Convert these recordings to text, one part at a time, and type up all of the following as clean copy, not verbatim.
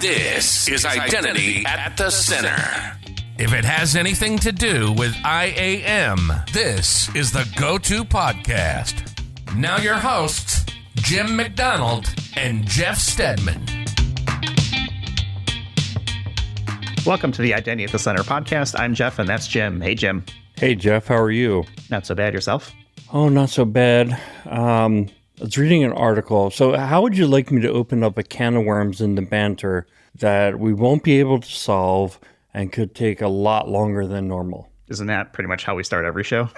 This is Identity at the Center. If it has anything to do with IAM, this is the go-to podcast. Now your hosts, Jim McDonald and Jeff Steadman. Welcome to the Identity at the Center podcast. I'm Jeff, and that's Jim. Hey, Jim. Hey, Jeff. How are you? Not so bad. Yourself? Oh, not so bad. I was reading an article. So how would you like me to open up a can of worms in the banter that we won't be able to solve and could take a lot longer than normal? Isn't that pretty much how we start every show?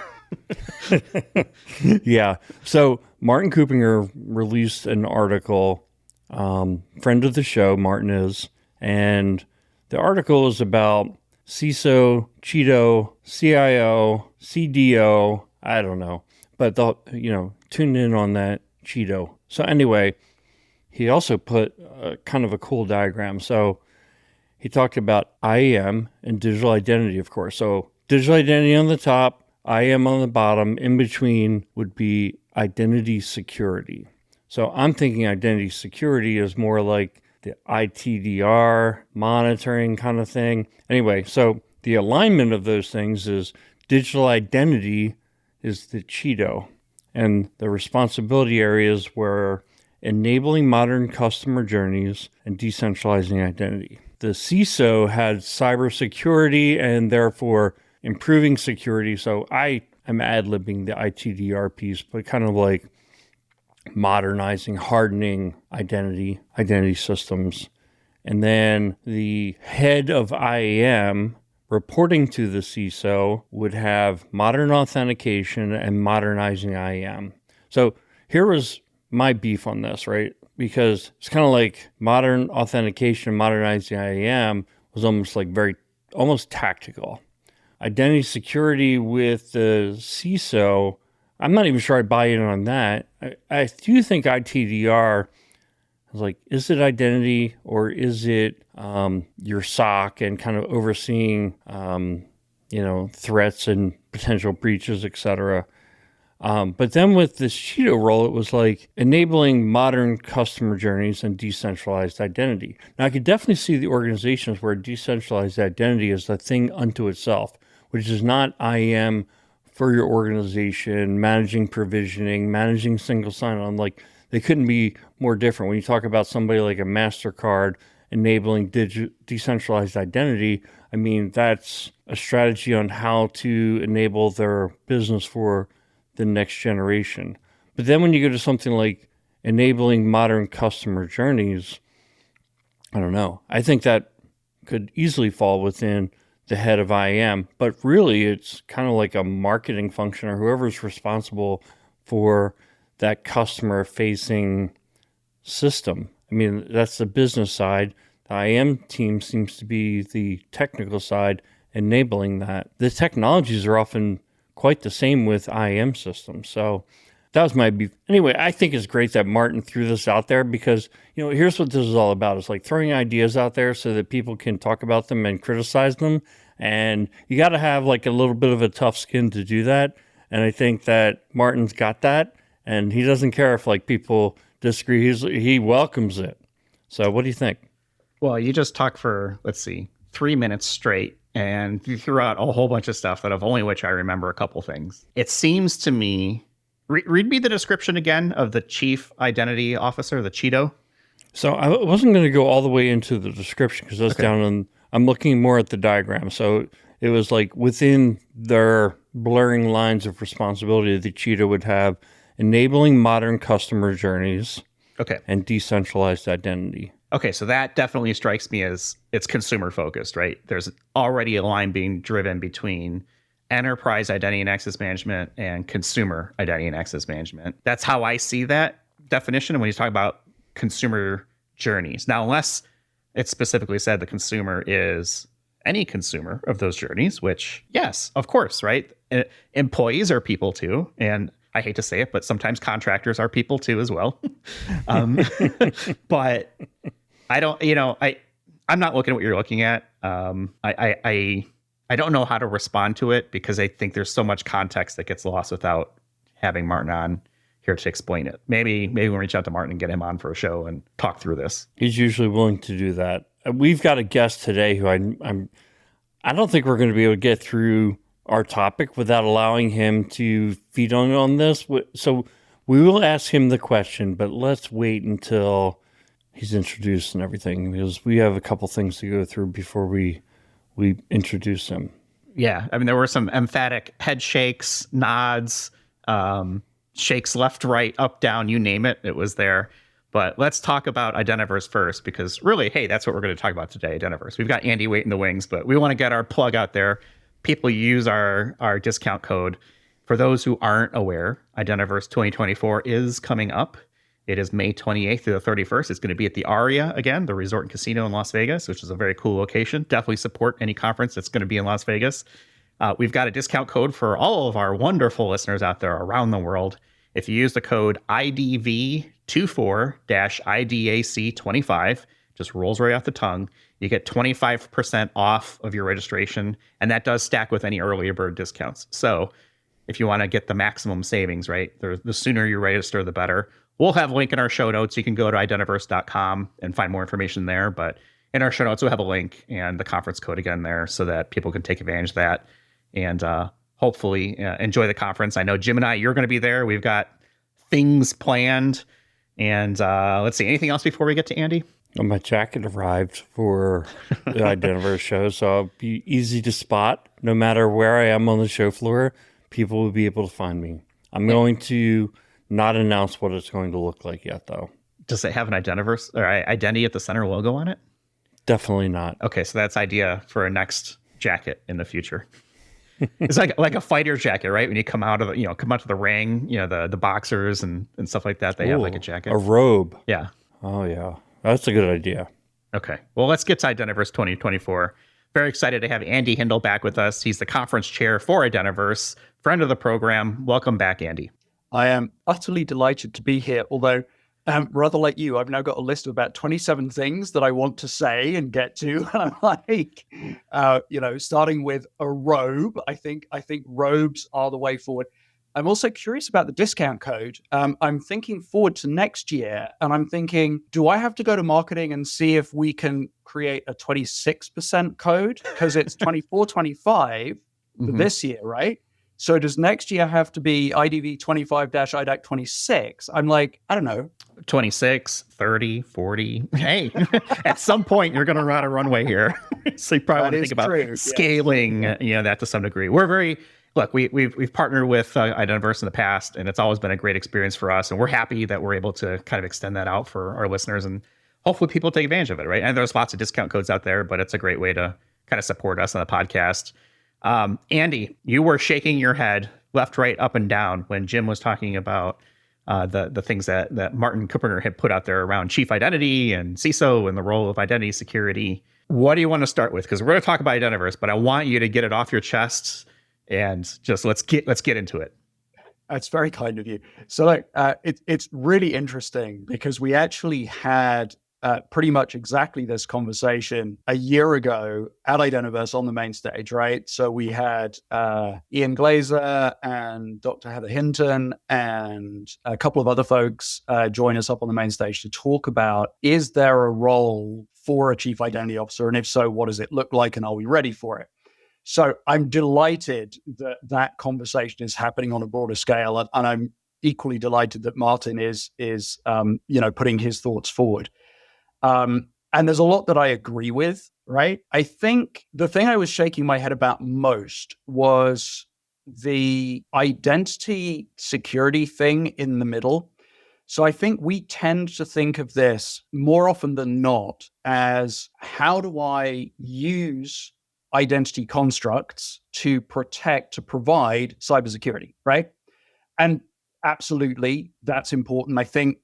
Yeah. So Martin Kupinger released an article, friend of the show, Martin is, and the article is about CISO, Cheeto, CIO, CDO, I don't know, but tune in on that Cheeto. So anyway, he also put kind of a cool diagram. So he talked about IAM and digital identity, of course. So digital identity on the top, IAM on the bottom, in between would be identity security. So I'm thinking identity security is more like the ITDR monitoring kind of thing. Anyway, so the alignment of those things is digital identity is the Cheeto, and the responsibility areas were enabling modern customer journeys and decentralizing identity. The CISO had cybersecurity and therefore improving security. So I am ad-libbing the ITDR piece, but kind of like modernizing, hardening identity systems. And then the head of IAM reporting to the CISO would have modern authentication and modernizing IAM. So here was my beef on this, right? Because it's kind of like modern authentication, modernizing IAM was almost tactical. Identity security with the CISO, I'm not even sure I buy in on that. I do think ITDR is like, is it identity or is it your SOC and kind of overseeing, threats and potential breaches, et cetera. But then with this Cheeto role, it was like enabling modern customer journeys and decentralized identity. Now, I could definitely see the organizations where decentralized identity is a thing unto itself, which is not IAM for your organization, managing provisioning, managing single sign-on. Like, they couldn't be more different. When you talk about somebody like a MasterCard enabling decentralized identity, I mean, that's a strategy on how to enable their business for the next generation. But then when you go to something like enabling modern customer journeys, I don't know. I think that could easily fall within the head of IAM, but really it's kind of like a marketing function or whoever's responsible for that customer facing system. I mean, that's the business side. The IAM team seems to be the technical side enabling that. The technologies are often quite the same with IAM systems. So that was my beef. Anyway, I think it's great that Martin threw this out there because, here's what this is all about. It's like throwing ideas out there so that people can talk about them and criticize them. And you got to have like a little bit of a tough skin to do that. And I think that Martin's got that. And he doesn't care if like people disagree. He welcomes it. So what do you think? Well, you just talked for, 3 minutes straight. And you threw out a whole bunch of stuff of only which I remember a couple things. It seems to me, read me the description again of the chief identity officer, the Cheeto. So I wasn't going to go all the way into the description because that's down on, I'm looking more at the diagram. So it was like within their blurring lines of responsibility, the Cheeto would have enabling modern customer journeys and decentralized identity. Okay, so that definitely strikes me as it's consumer focused, right? There's already a line being driven between enterprise identity and access management and consumer identity and access management. That's how I see that definition when you talk about consumer journeys. Now, unless it's specifically said the consumer is any consumer of those journeys, which, yes, of course, right? Employees are people too. And I hate to say it, but sometimes contractors are people too as well. But I don't, I'm not looking at what you're looking at. I don't know how to respond to it because I think there's so much context that gets lost without having Martin on here to explain it. Maybe we'll reach out to Martin and get him on for a show and talk through this. He's usually willing to do that. we've got a guest today who I don't think we're going to be able to get through our topic without allowing him to feed on this. So we will ask him the question, but let's wait until he's introduced and everything, because we have a couple things to go through before we introduce him. Yeah, I mean, there were some emphatic head shakes, nods, shakes left, right, up, down, you name it. It was there. But let's talk about Identiverse first, because really, hey, that's what we're going to talk about today, Identiverse. We've got Andy waiting in the wings, but we want to get our plug out there. People use our discount code. For those who aren't aware, Identiverse 2024 is coming up. It is May 28th through the 31st. It's going to be at the Aria again, the resort and casino in Las Vegas, which is a very cool location. Definitely support any conference that's going to be in Las Vegas. We've got a discount code for all of our wonderful listeners out there around the world. If you use the code IDV24-IDAC25, just rolls right off the tongue, you get 25% off of your registration, and that does stack with any earlier bird discounts. So if you want to get the maximum savings, right, the sooner you register, the better. We'll have a link in our show notes. You can go to identiverse.com and find more information there. But in our show notes, we'll have a link and the conference code again there so that people can take advantage of that and hopefully enjoy the conference. I know Jim and I, you're going to be there. We've got things planned. And let's see, anything else before we get to Andy? Well, my jacket arrived for the Identiverse show, so I'll be easy to spot. No matter where I am on the show floor, people will be able to find me. I'm going to not announce what it's going to look like yet, though. Does it have an Identiverse or Identity at the center logo on it? Definitely not. Okay, so that's idea for a next jacket in the future. It's like a fighter jacket, right? When you come out of the ring, the boxers and stuff like that, they have like a jacket. A robe. Yeah. Oh, yeah. That's a good idea. Okay. Well, let's get to Identiverse 2024. Very excited to have Andi Hindle back with us. He's the conference chair for Identiverse, friend of the program. Welcome back, Andy. I am utterly delighted to be here, although rather like you, I've now got a list of about 27 things that I want to say and get to. And I'm like, starting with a robe. I think robes are the way forward. I'm also curious about the discount code. I'm thinking forward to next year, and I'm thinking, do I have to go to marketing and see if we can create a 26% code? Because it's 24-25 for this year, right? So does next year have to be IDV 25-IDAC 26? I'm like, I don't know. 26, 30, 40. Hey, at some point you're going to run a runway here. So you probably want to think about scaling, that to some degree. We've partnered with Identiverse in the past, and it's always been a great experience for us. And we're happy that we're able to kind of extend that out for our listeners, and hopefully people take advantage of it, right? And there's lots of discount codes out there, but it's a great way to kind of support us on the podcast. Andy, you were shaking your head left, right, up, and down when Jim was talking about the things that Martin Kupperner had put out there around chief identity and CISO and the role of identity security. What do you want to start with? Because we're going to talk about Identiverse, but I want you to get it off your chest and just let's get into it. That's very kind of you. So it's really interesting because we actually had pretty much exactly this conversation a year ago at Identiverse on the main stage, right? So we had Ian Glazer and Dr. Heather Hinton and a couple of other folks join us up on the main stage to talk about, is there a role for a chief identity officer? And if so, what does it look like? And are we ready for it? So I'm delighted that that conversation is happening on a broader scale. And I'm equally delighted that Martin is putting his thoughts forward. And there's a lot that I agree with, right? I think the thing I was shaking my head about most was the identity security thing in the middle. So I think we tend to think of this more often than not as, how do I use identity constructs to provide cybersecurity, right? And absolutely, that's important. I think,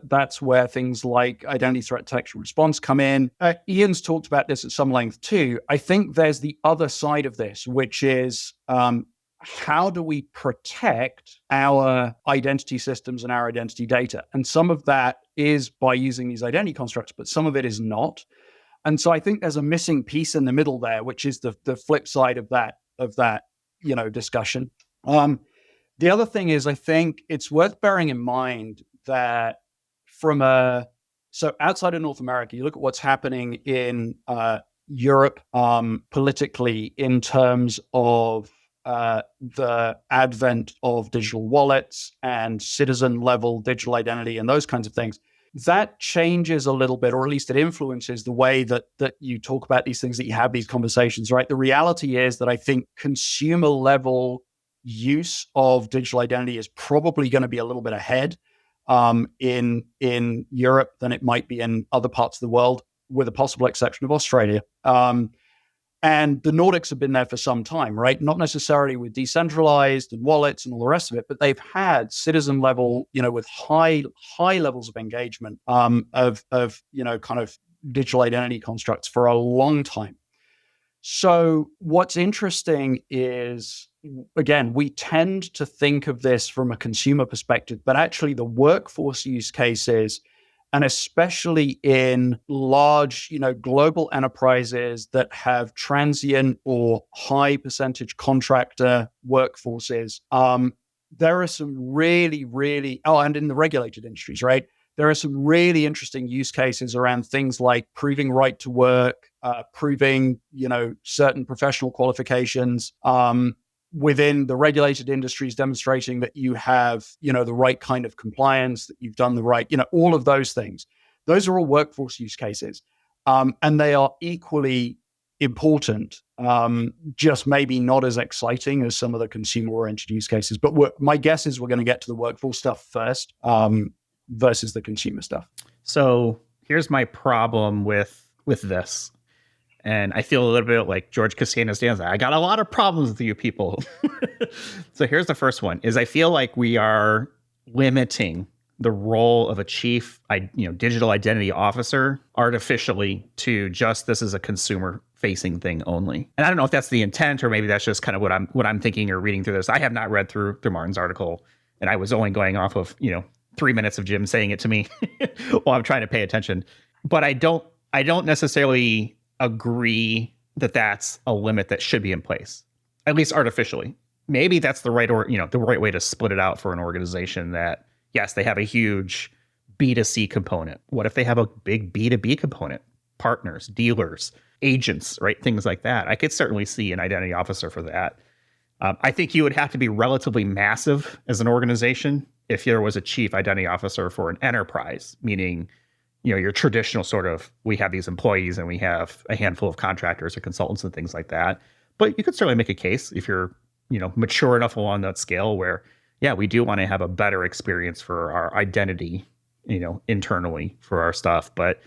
that's where things like identity threat detection response come in. Ian's talked about this at some length too. I think there's the other side of this, which is how do we protect our identity systems and our identity data? And some of that is by using these identity constructs, but some of it is not. And so I think there's a missing piece in the middle there, which is the flip side of that discussion. The other thing is, I think it's worth bearing in mind that from a So outside of North America, you look at what's happening in Europe politically in terms of the advent of digital wallets and citizen level digital identity and those kinds of things. That changes a little bit, or at least it influences the way that you talk about these things, that you have these conversations, right? The reality is that I think consumer level use of digital identity is probably going to be a little bit ahead in Europe than it might be in other parts of the world, with a possible exception of Australia. And the Nordics have been there for some time, right? Not necessarily with decentralized and wallets and all the rest of it, but they've had citizen level, with high levels of engagement of kind of digital identity constructs for a long time. So what's interesting is, again, we tend to think of this from a consumer perspective, but actually the workforce use cases, and especially in large, global enterprises that have transient or high percentage contractor workforces, there are some really, and in the regulated industries, right? There are some really interesting use cases around things like proving right to work, proving, certain professional qualifications, within the regulated industries, demonstrating that you have, the right kind of compliance, that you've done the right, all of those things. Those are all workforce use cases. And they are equally important, just maybe not as exciting as some of the consumer-oriented use cases. But my guess is we're going to get to the workforce stuff first, versus the consumer stuff. So here's my problem with this. And I feel a little bit like George Costanza stands. I got a lot of problems with you people. So here's the first one: is I feel like we are limiting the role of a chief, digital identity officer artificially to just this is a consumer-facing thing only. And I don't know if that's the intent, or maybe that's just kind of what I'm thinking or reading through this. I have not read through Martin's article, and I was only going off of 3 minutes of Jim saying it to me while I'm trying to pay attention. But I don't necessarily agree that that's a limit that should be in place, at least artificially. Maybe that's the right the right way to split it out for an organization that, yes, they have a huge B2C component. What if they have a big B2B component? Partners, dealers, agents, right? Things like that. I could certainly see an identity officer for that. I think you would have to be relatively massive as an organization if there was a chief identity officer for an enterprise, meaning your traditional sort of, we have these employees and we have a handful of contractors or consultants and things like that. But you could certainly make a case if you're, mature enough along that scale where, yeah, we do want to have a better experience for our identity, internally for our stuff. But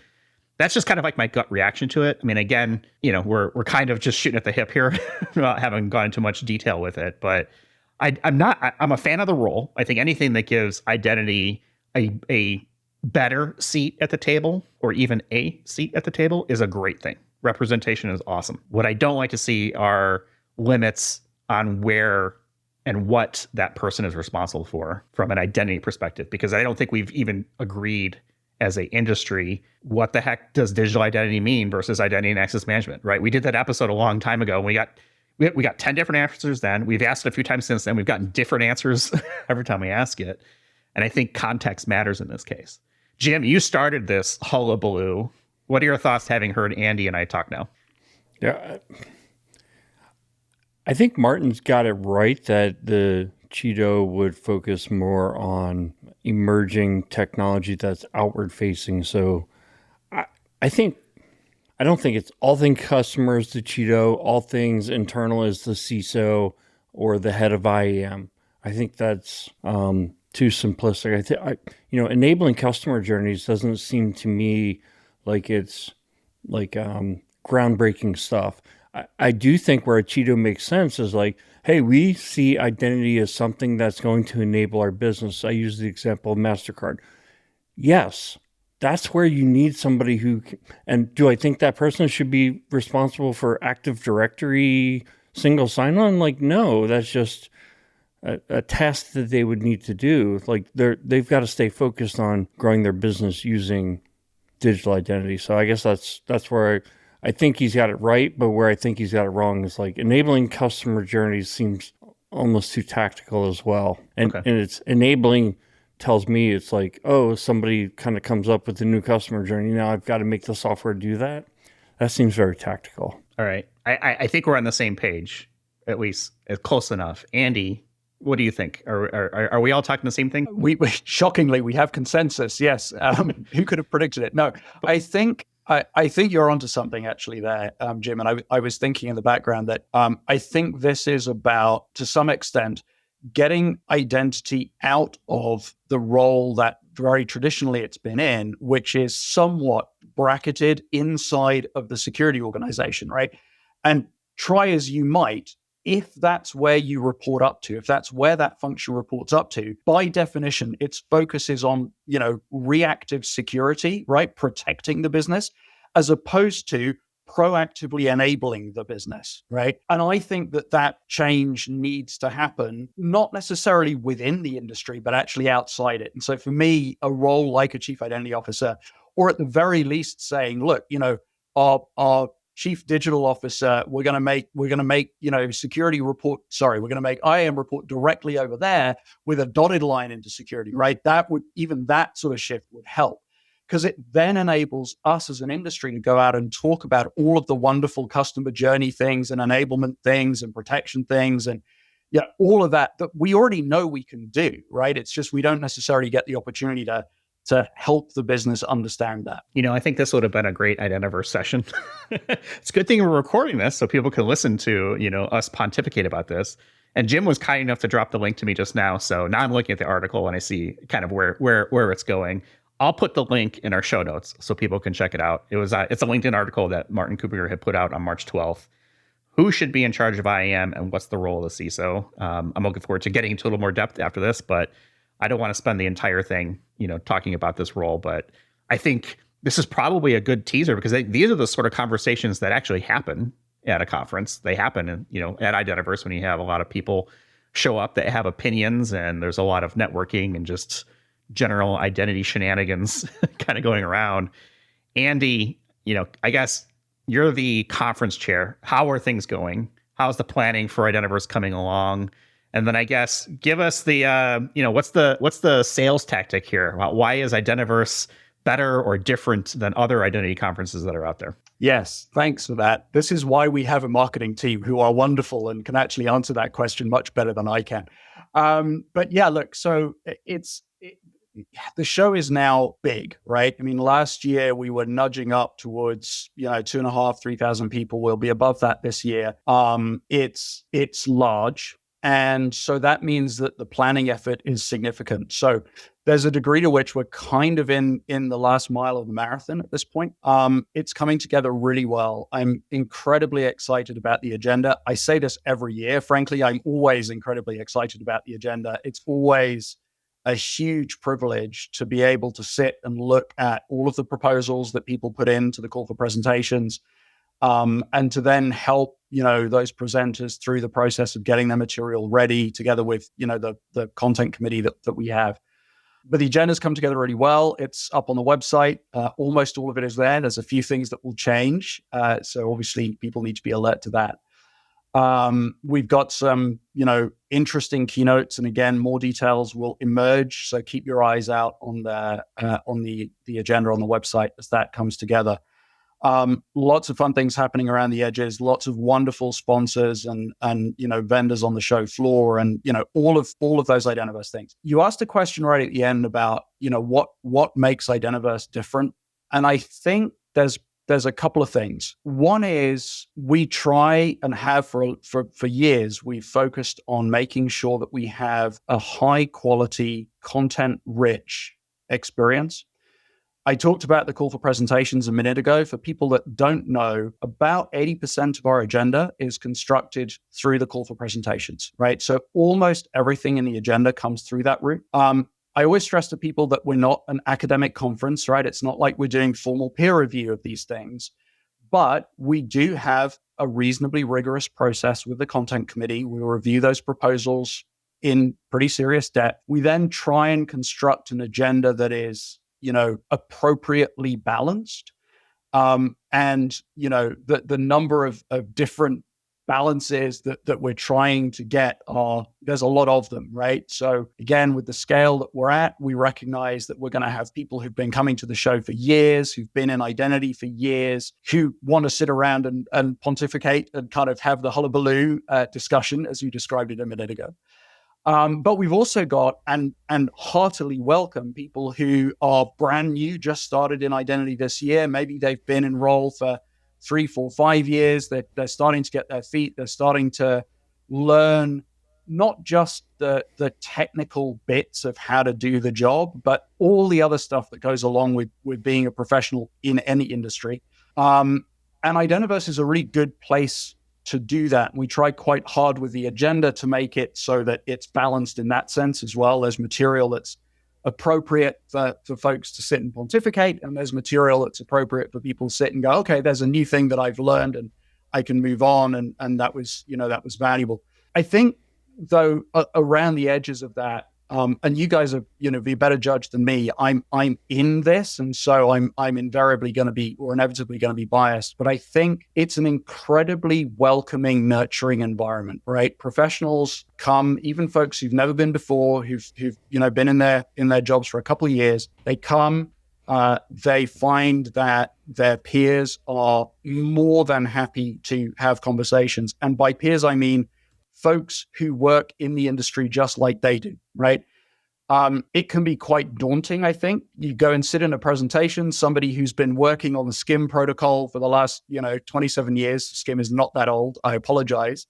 that's just kind of like my gut reaction to it. I mean, again, we're kind of just shooting at the hip here, not having gone into much detail with it. But I'm a fan of the role. I think anything that gives identity a better seat at the table, or even a seat at the table, is a great thing. Representation is awesome. What I don't like to see are limits on where and what that person is responsible for from an identity perspective, because I don't think we've even agreed as an industry what the heck does digital identity mean versus identity and access management, right? We did that episode a long time ago. We got 10 different answers then. We've asked it a few times since then. We've gotten different answers every time we ask it. And I think context matters in this case. Jim, you started this hullabaloo. What are your thoughts having heard Andy and I talk now? Yeah, I think Martin's got it right that the Cheeto would focus more on emerging technology that's outward facing. So I don't think it's all things customers to Cheeto, all things internal is the CISO or the head of IAM. I think that's too simplistic. Enabling customer journeys doesn't seem to me like it's like groundbreaking stuff. I do think where a Cheeto makes sense is like, hey, we see identity as something that's going to enable our business. I use the example of MasterCard. Yes, that's where you need somebody who can, and do I think that person should be responsible for Active Directory single sign-on? Like, no, that's just a task that they would need to do. Like they've got to stay focused on growing their business using digital identity. So I guess that's where I think he's got it right, but where I think he's got it wrong is like enabling customer journeys seems almost too tactical as well. And it's enabling tells me it's like, oh, somebody kind of comes up with a new customer journey. Now I've got to make the software do that. That seems very tactical. All right. I think we're on the same page, at least. It's close enough. Andy, what do you think? Are we all talking the same thing? We shockingly, we have consensus. Yes. Who could have predicted it? No, I think you're onto something actually there, Jim. And I was thinking in the background that I think this is about, to some extent, getting identity out of the role that very traditionally it's been in, which is somewhat bracketed inside of the security organization, right? And try as you might, if that's where you report up to, if that's where that function reports up to, by definition, its focus is on, reactive security, right? Protecting the business, as opposed to proactively enabling the business, right? And I think that change needs to happen, not necessarily within the industry, but actually outside it. And so for me, a role like a chief identity officer, or at the very least saying, look, our chief digital officer, we're going to make, security report, we're going to make IAM report directly over there with a dotted line into security, right? That sort of shift would help, because it then enables us as an industry to go out and talk about all of the wonderful customer journey things and enablement things and protection things and all of that we already know we can do, right? It's just we don't necessarily get the opportunity to help the business understand that. I think this would have been a great Identiverse session. It's a good thing we're recording this so people can listen to, us pontificate about this. And Jim was kind enough to drop the link to me just now. So now I'm looking at the article and I see kind of where it's going. I'll put the link in our show notes so people can check it out. It's a LinkedIn article that Martin Cooper had put out on March 12th. Who should be in charge of IAM and what's the role of the CISO? I'm looking forward to getting into a little more depth after this, but I don't want to spend the entire thing, talking about this role. But I think this is probably a good teaser, because these are the sort of conversations that actually happen at a conference. They happen, at Identiverse, when you have a lot of people show up that have opinions, and there's a lot of networking and just general identity shenanigans kind of going around. Andy, I guess you're the conference chair. How are things going? How's the planning for Identiverse coming along? And then I guess give us the, what's the sales tactic here? Why is Identiverse better or different than other identity conferences that are out there? Yes, thanks for that. This is why we have a marketing team who are wonderful and can actually answer that question much better than I can. But yeah, look, so the show is now big, right? I mean, last year we were nudging up towards, 2,500, 3,000 people. We'll be above that this year. It's large. And so that means that the planning effort is significant. So there's a degree to which we're kind of in the last mile of the marathon at this point. It's coming together really well. I'm incredibly excited about the agenda. I say this every year. Frankly, I'm always incredibly excited about the agenda. It's always a huge privilege to be able to sit and look at all of the proposals that people put into the call for presentations, and to then help those presenters through the process of getting their material ready together with the content committee that we have. But the agenda's come together really well. It's up on the website. Almost all of it is there. There's a few things that will change, so obviously people need to be alert to that. We've got some interesting keynotes, and again, more details will emerge, so keep your eyes out on the agenda on the website as that comes together. Lots of fun things happening around the edges, lots of wonderful sponsors and vendors on the show floor, and all of those Identiverse things. You asked a question right at the end about what makes Identiverse different, and I think there's a couple of things. One is we try and have for years, we've focused on making sure that we have a high quality, content rich experience. I talked about the call for presentations a minute ago. For people that don't know, about 80% of our agenda is constructed through the call for presentations, right? So almost everything in the agenda comes through that route. I always stress to people that we're not an academic conference, right? It's not like we're doing formal peer review of these things, but we do have a reasonably rigorous process with the content committee. We review those proposals in pretty serious depth. We then try and construct an agenda that is appropriately balanced. And the number of different balances that we're trying to get there's a lot of them, right? So again, with the scale that we're at, we recognize that we're going to have people who've been coming to the show for years, who've been in identity for years, who want to sit around and pontificate and kind of have the hullabaloo discussion, as you described it a minute ago. But we've also got and heartily welcome people who are brand new, just started in identity this year. Maybe they've been enrolled for 3, 4, 5 years. They're starting to get their feet. They're starting to learn not just the technical bits of how to do the job, but all the other stuff that goes along with being a professional in any industry. And Identiverse is a really good place to do that. We try quite hard with the agenda to make it so that it's balanced in that sense as well. There's material that's appropriate for folks to sit and pontificate, and there's material that's appropriate for people to sit and go, okay, there's a new thing that I've learned and I can move on, and that was valuable. I think though around the edges of that, and you guys are be a better judge than me. I'm in this, and so I'm invariably going to be, or inevitably going to be biased. But I think it's an incredibly welcoming, nurturing environment, right? Professionals come, even folks who've never been before, who've been in their jobs for a couple of years. They come, they find that their peers are more than happy to have conversations, and by peers I mean folks who work in the industry just like they do, right? It can be quite daunting, I think. You go and sit in a presentation, somebody who's been working on the SCIM protocol for the last, 27 years. SCIM is not that old. I apologize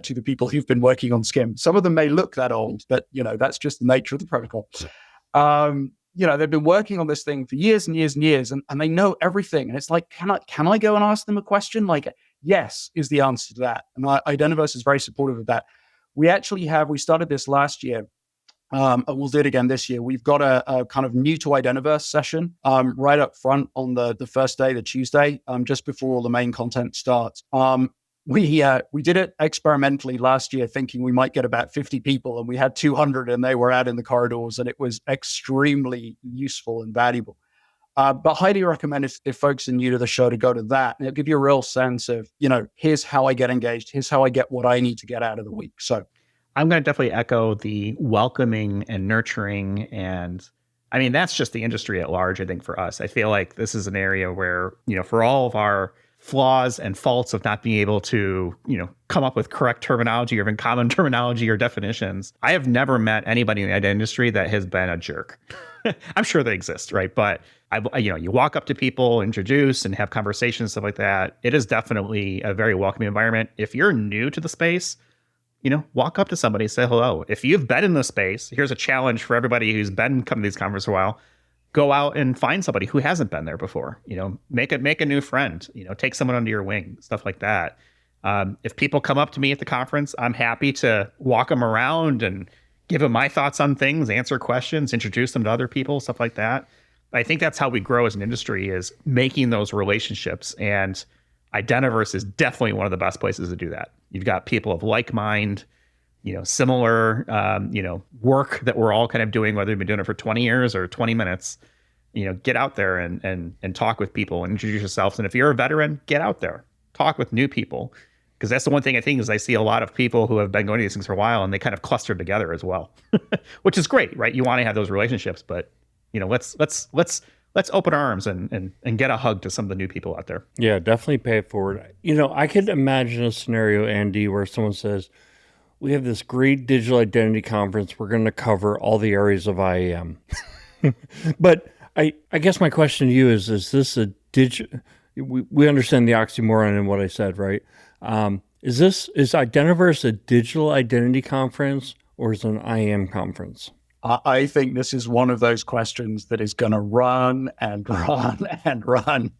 to the people who've been working on SCIM. Some of them may look that old, but, that's just the nature of the protocol. They've been working on this thing for years and years and years, and they know everything. And it's like, can I go and ask them a question? Like, yes, is the answer to that. And Identiverse is very supportive of that. We started this last year, and we'll do it again this year. We've got a kind of new to Identiverse session right up front on the first day, the Tuesday, just before all the main content starts. We did it experimentally last year, thinking we might get about 50 people, and we had 200, and they were out in the corridors, and it was extremely useful and valuable. But highly recommend if folks are new to the show to go to that. And it'll give you a real sense of, here's how I get engaged. Here's how I get what I need to get out of the week. So I'm going to definitely echo the welcoming and nurturing. And I mean, that's just the industry at large, I think, for us. I feel like this is an area where, for all of our flaws and faults of not being able to, come up with correct terminology or even common terminology or definitions, I have never met anybody in the identity industry that has been a jerk. I'm sure they exist, right? But you walk up to people, introduce, and have conversations, stuff like that. It is definitely a very welcoming environment. If you're new to the space, walk up to somebody, say hello. If you've been in the space, here's a challenge for everybody who's been coming to these conferences for a while. Go out and find somebody who hasn't been there before. Make a new friend. Take someone under your wing, stuff like that. If people come up to me at the conference, I'm happy to walk them around and give them my thoughts on things, answer questions, introduce them to other people, stuff like that. I think that's how we grow as an industry, is making those relationships. And Identiverse is definitely one of the best places to do that. You've got people of like mind, similar, work that we're all kind of doing, whether you've been doing it for 20 years or 20 minutes. Get out there and talk with people and introduce yourselves. And if you're a veteran, get out there, talk with new people. Because that's the one thing I think is I see a lot of people who have been going to these things for a while, and they kind of cluster together as well, which is great, right? You want to have those relationships, but let's open arms and get a hug to some of the new people out there. Yeah, definitely pay it forward. I could imagine a scenario, Andy, where someone says, we have this great digital identity conference. We're going to cover all the areas of IAM. But I guess my question to you is this a digital? We understand the oxymoron in what I said, right? Is Identiverse a digital identity conference, or is it an IAM conference? I think this is one of those questions that is going to run and run and run.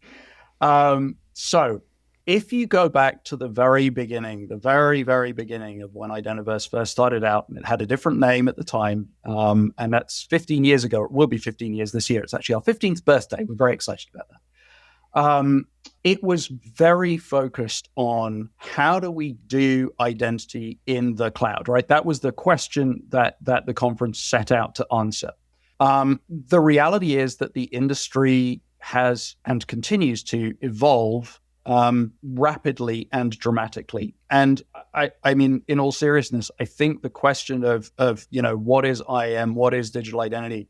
So if you go back to the very beginning, the very, very beginning of when Identiverse first started out, and it had a different name at the time, and that's 15 years ago. It will be 15 years this year. It's actually our 15th birthday. We're very excited about that. It was very focused on how do we do identity in the cloud, right? That was the question that the conference set out to answer. The reality is that the industry has and continues to evolve rapidly and dramatically. And I mean, in all seriousness, I think the question of what is IAM, what is digital identity,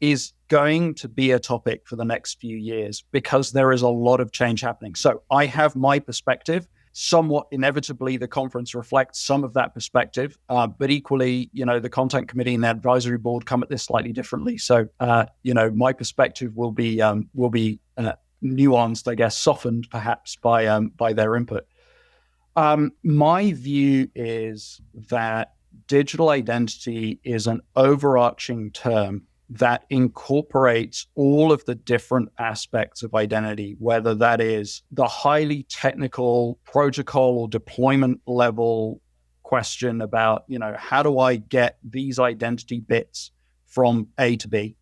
is going to be a topic for the next few years because there is a lot of change happening. So I have my perspective. Somewhat inevitably, the conference reflects some of that perspective, but equally, the content committee and the advisory board come at this slightly differently. So, my perspective will be nuanced, I guess, softened perhaps by their input. My view is that digital identity is an overarching term that incorporates all of the different aspects of identity, whether that is the highly technical protocol or deployment level question about, how do I get these identity bits from A to B,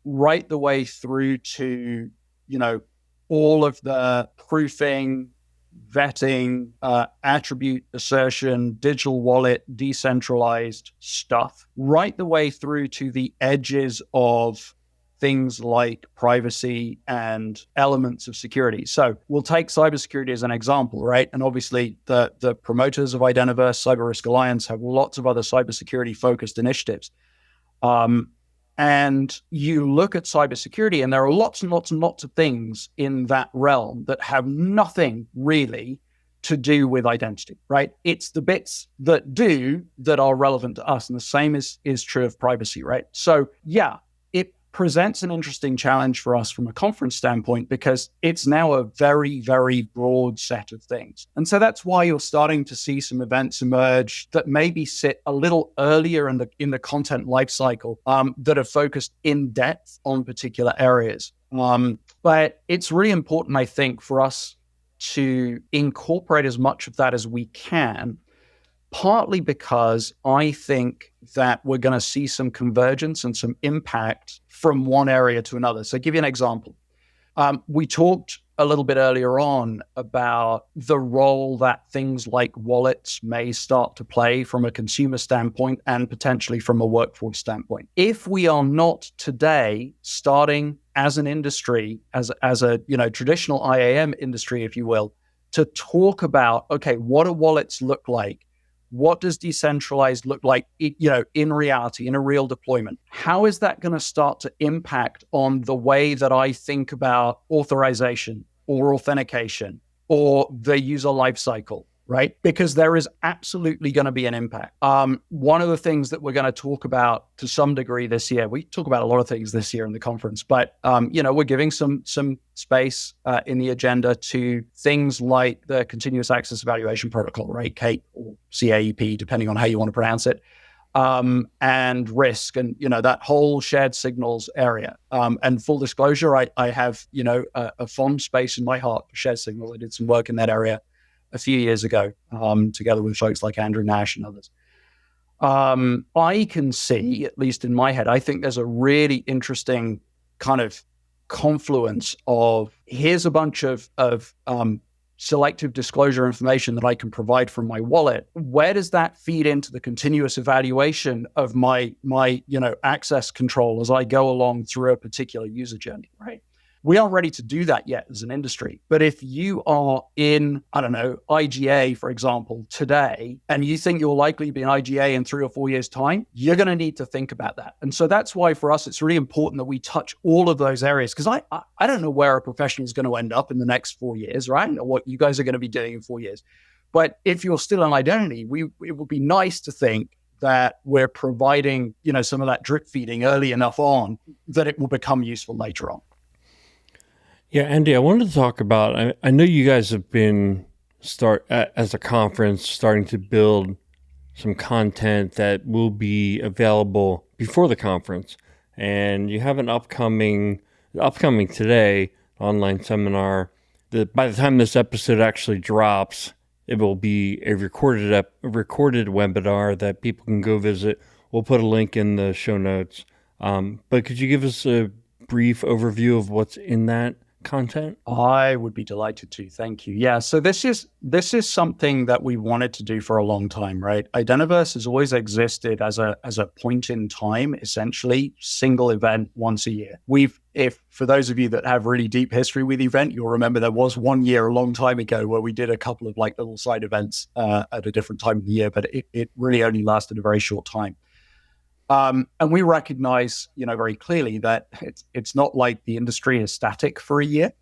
right the way through to, all of the proofing, vetting, attribute assertion, digital wallet, decentralized stuff, right the way through to the edges of things like privacy and elements of security. So we'll take cybersecurity as an example, right? And obviously the promoters of Identiverse, Cyber Risk Alliance, have lots of other cybersecurity focused initiatives. And you look at cybersecurity, and there are lots and lots and lots of things in that realm that have nothing really to do with identity, right? It's the bits that do that are relevant to us. And the same is true of privacy, right? So yeah, it presents an interesting challenge for us from a conference standpoint because it's now a very, very broad set of things. And so that's why you're starting to see some events emerge that maybe sit a little earlier in the content lifecycle that are focused in depth on particular areas. But it's really important, I think, for us to incorporate as much of that as we can, partly because I think that we're going to see some convergence and some impact from one area to another. So I'll give you an example. We talked a little bit earlier on about the role that things like wallets may start to play from a consumer standpoint and potentially from a workforce standpoint. If we are not today starting as an industry, as a traditional IAM industry, if you will, to talk about, okay, what do wallets look like? What does decentralized look like, in reality, in a real deployment? How is that going to start to impact on the way that I think about authorization or authentication or the user lifecycle, right? Because there is absolutely going to be an impact. One of the things that we're going to talk about to some degree this year, we talk about a lot of things this year in the conference, but we're giving some space in the agenda to things like the continuous access evaluation protocol, right? CAPE or CAEP, depending on how you want to pronounce it, and risk, and that whole shared signals area. And full disclosure, I have a fond space in my heart for shared signals. I did some work in that area a few years ago, together with folks like Andrew Nash and others. I can see, at least in my head, I think there's a really interesting kind of confluence of here's a bunch of selective disclosure information that I can provide from my wallet. Where does that feed into the continuous evaluation of my access control as I go along through a particular user journey, right? We aren't ready to do that yet as an industry. But if you are in, IGA, for example, today, and you think you'll likely be in IGA in 3 or 4 years' time, you're going to need to think about that. And so that's why for us, it's really important that we touch all of those areas, because I don't know where a professional is going to end up in the next 4 years, right? I don't know what you guys are going to be doing in 4 years. But if you're still in identity, it would be nice to think that we're providing, some of that drip feeding early enough on that it will become useful later on. Yeah, Andy, I wanted to talk about, I know you guys have been as a conference starting to build some content that will be available before the conference. And you have an upcoming today online seminar that by the time this episode actually drops, it will be a recorded webinar that people can go visit. We'll put a link in the show notes. But could you give us a brief overview of what's in that content? I would be delighted to. Thank you. Yeah. So this is something that we wanted to do for a long time, right? Identiverse has always existed as a point in time, essentially single event once a year. If for those of you that have really deep history with the event, you'll remember there was 1 year a long time ago where we did a couple of like little side events at a different time of the year, but it really only lasted a very short time. And we recognize, very clearly that it's not like the industry is static for a year.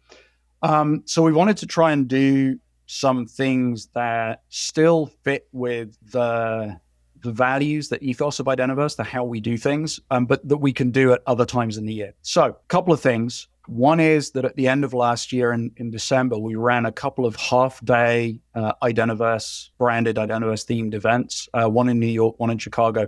So we wanted to try and do some things that still fit with the values, the ethos of Identiverse, the how we do things, but that we can do at other times in the year. So a couple of things. One is that at the end of last year in December, we ran a couple of half-day Identiverse branded, Identiverse themed events, one in New York, one in Chicago,